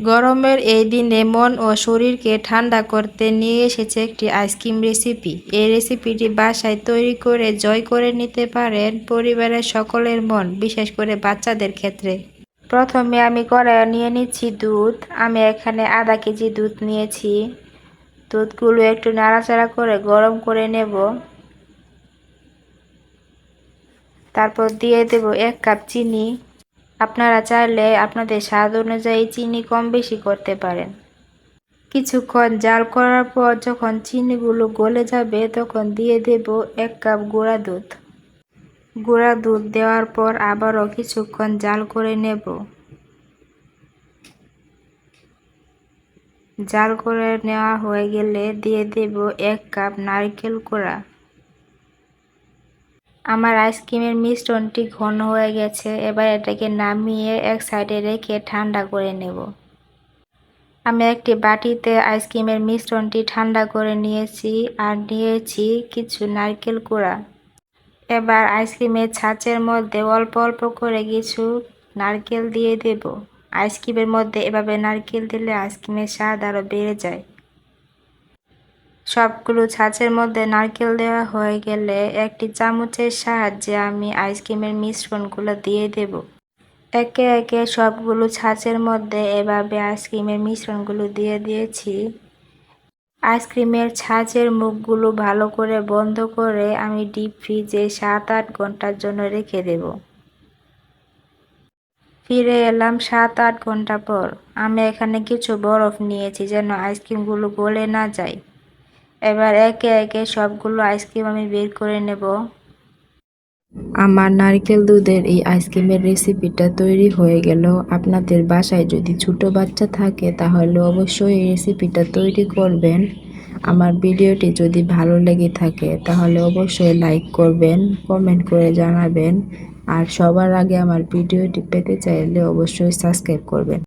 গরমের এই দিনে মন ও শরীরকে ঠান্ডা করতে নিয়ে এসেছে একটি আইসক্রিম রেসিপি। এই রেসিপিটি বাসায় তৈরি করে জয় করে নিতে পারেন পরিবারের সকলের মন, বিশেষ করে বাচ্চাদের ক্ষেত্রে। প্রথমে আমি কড়াইয়ে নিয়ে নিচ্ছি দুধ। আমি এখানে আধা কেজি দুধ নিয়েছি। দুধগুলো একটু নাড়াচাড়া করে গরম করে নেব। তারপর দিয়ে দেব 1 কাপ চিনি। আপনারা চাইলে আপনাদের স্বাদ অনুযায়ী চিনি কম বেশি করতে পারেন। কিছুক্ষণ জাল করার পর যখন চিনিগুলো গলে যাবে তখন দিয়ে দেব 1 কাপ গুঁড়া দুধ। গুঁড়া দুধ দেওয়ার পর আবারও কিছুক্ষণ জাল করে নেব। জাল করে নেওয়া হয়ে গেলে দিয়ে দেব 1 কাপ নারকেল কোড়া। আমার আইসক্রিমের মিশ্রণটি ঘন হয়ে গেছে। এবার এটাকে নামিয়ে এক সাইডে রেখে ঠান্ডা করে নেব। আমি একটি বাটিতে আইসক্রিমের মিশ্রণটি ঠান্ডা করে নিয়েছি আর নিয়েছি কিছু নারকেল কোড়া। এবার আইসক্রিমের ছাঁচের মধ্যে অল্প অল্প করে কিছু নারকেল দিয়ে দেব। আইসক্রিমের মধ্যে এভাবে নারকেল দিলে আইসক্রিমের স্বাদ আরও বেড়ে যায়। সবগুলো ছাঁচের মধ্যে নারকেল দেওয়া হয়ে গেলে একটি চামচের সাহায্যে আমি আইসক্রিমের মিশ্রণগুলো দিয়ে দেব। একে একে সবগুলো ছাঁচের মধ্যে এভাবে আইসক্রিমের মিশ্রণগুলো দিয়ে দিয়েছি। আইসক্রিমের ছাঁচের মুখগুলো ভালো করে বন্ধ করে আমি ডিপ ফ্রিজে 7-8 ঘন্টার জন্য রেখে দেব। ফিরে এলাম 7-8 ঘন্টা পর। আমি এখানে কিছু বরফ নিয়েছি যেন আইসক্রিমগুলো গলে না যায়। এবার একে একে সবগুলো আইসক্রিম আমি বের করে নেব। আমার নারকেল দুধের এই আইসক্রিমের রেসিপিটা তৈরি হয়ে গেল। আপনাদের বাসায় যদি ছোট বাচ্চা থাকে তাহলে অবশ্যই এই রেসিপিটা তৈরি করবেন। আমার ভিডিওটি যদি ভালো লেগে থাকে তাহলে অবশ্যই লাইক করবেন, কমেন্ট করে জানাবেন আর সবার আগে আমার ভিডিওটি পেতে চাইলে অবশ্যই সাবস্ক্রাইব করবেন।